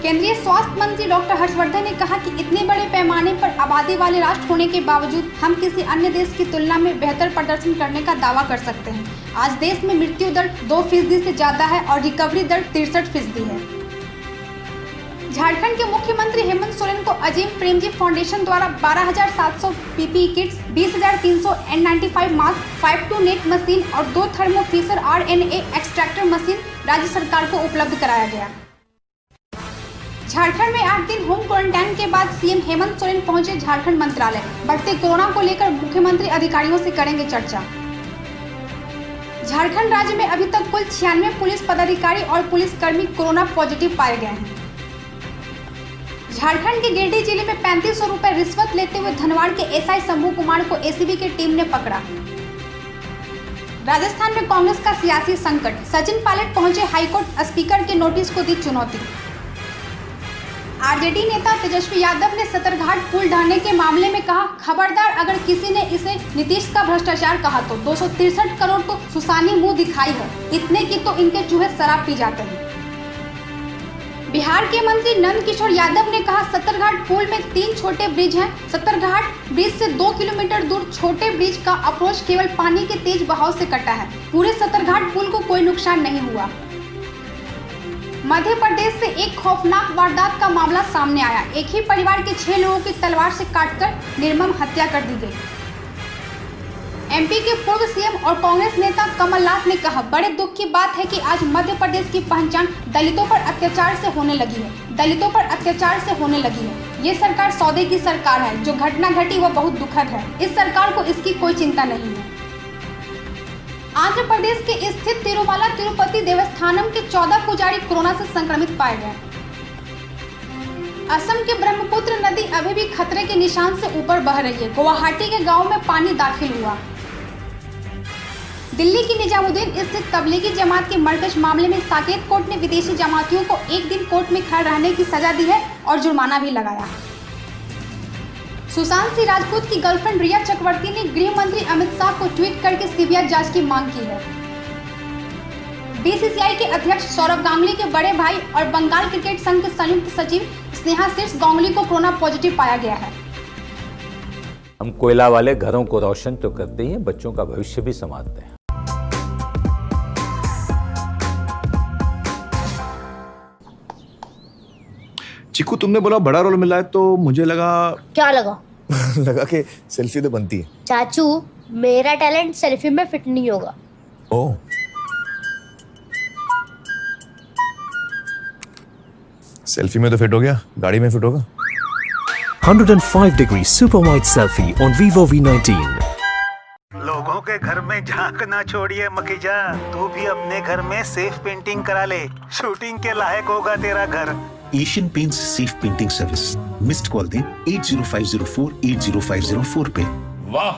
केंद्रीय स्वास्थ्य मंत्री डॉक्टर हर्षवर्धन ने कहा कि इतने बड़े पैमाने पर आबादी वाले राष्ट्र होने के बावजूद हम किसी अन्य देश की तुलना में बेहतर प्रदर्शन करने का दावा कर सकते हैं। आज देश में मृत्यु दर 2% से ज्यादा है और रिकवरी दर 63% है। झारखंड के मुख्यमंत्री हेमंत सोरेन को अजीम प्रेमजी फाउंडेशन द्वारा 12,700 PPE kits, 20,300 N95 masks, 5 net machine और 2 थर्मोफिशर RNA एक्सट्रैक्टर मशीन राज्य सरकार को उपलब्ध कराया गया। झारखंड में 8 दिन होम क्वारंटाइन के बाद सीएम हेमंत सोरेन पहुंचे झारखंड मंत्रालय। बढ़ते कोरोना को लेकर मुख्यमंत्री अधिकारियों से करेंगे चर्चा। झारखंड राज्य में अभी तक कुल 96 पुलिस पदाधिकारी और पुलिसकर्मी कोरोना पॉजिटिव पाए गए हैं। झारखंड के गिरिडीह जिले में 3500 रुपए रिश्वत लेते हुए धनवाड़ के एसआई शंभू कुमार को एसीबी की टीम ने पकड़ा। राजस्थान में कांग्रेस का सियासी संकट, सचिन पायलट पहुंचे हाईकोर्ट, स्पीकर के नोटिस को दी चुनौती। आरजेडी नेता तेजस्वी यादव ने सतरघाट पुल ढहने के मामले में कहा, खबरदार अगर किसी ने इसे नीतीश का भ्रष्टाचार कहा तो 263 करोड़ तो सुसानी मुंह दिखाई है, इतने की तो इनके चूहे शराब पी जाते हैं। बिहार के मंत्री नंद किशोर यादव ने कहा, सतरघाट पुल में 3 छोटे ब्रिज हैं। सतरघाट ब्रिज से 2 किलोमीटर दूर छोटे ब्रिज का अप्रोच केवल पानी के तेज बहाव से कटा है। पूरे सतरघाट पुल को कोई नुकसान नहीं हुआ। मध्य प्रदेश से एक खौफनाक वारदात का मामला सामने आया। एक ही परिवार के 6 लोगों की तलवार से काटकर निर्मम हत्या कर दी गई। एमपी के पूर्व सीएम और कांग्रेस नेता कमलनाथ ने कहा, बड़े दुख की बात है कि आज मध्य प्रदेश की पहचान दलितों पर अत्याचार से होने लगी है। दलितों पर अत्याचार से होने लगी है। ये सरकार सौदे की सरकार है। जो घटना घटी वह बहुत दुखद है। इस सरकार को इसकी कोई चिंता नहीं है। आंध्र प्रदेश के स्थित तिरुमला तिरुपति देवस्थानम के 14 पुजारी कोरोना से संक्रमित पाए गए। असम के ब्रह्मपुत्र नदी अभी भी खतरे के निशान से ऊपर बह रही है। गुवाहाटी के गांव में पानी दाखिल हुआ। दिल्ली की निजामुद्दीन स्थित तबलीगी जमात के मरकज मामले में साकेत कोर्ट ने विदेशी जमातियों को 1 दिन कोर्ट में खड़े रहने की सजा दी है और जुर्माना भी लगाया। सुशांत सिंह राजपूत की गर्लफ्रेंड रिया चक्रवर्ती ने गृह मंत्री अमित शाह को ट्वीट करके सीबीआई जांच की मांग की है। बीसीसीआई के अध्यक्ष सौरव गांगुली के बड़े भाई और बंगाल क्रिकेट संघ के संयुक्त सचिव स्नेहा शीर्ष गांगुली को कोरोना पॉजिटिव पाया गया है। हम कोयला वाले घरों को रोशन तो करते ही हैं, बच्चों का भविष्य भी संवारते हैं। चिकू, तुमने बोला बड़ा रोल मिला है तो मुझे लगा। क्या लगा? लगा कि सेल्फी तो बनती है। चाचू, मेरा टैलेंट सेल्फी में फिट नहीं होगा। ओह, सेल्फी में तो फिट हो गया, गाड़ी में फिट होगा। 105 degree super wide selfie on Vivo V19। लोगों के घर में झांक ना छोड़िए मखीजा, तू भी अपने घर में सेफ पेंटिंग करा ले। शूटिंग के लायक होगा तेरा घर। Asian paints safe painting service. Missed call दें 80504 80504 पे। वाह,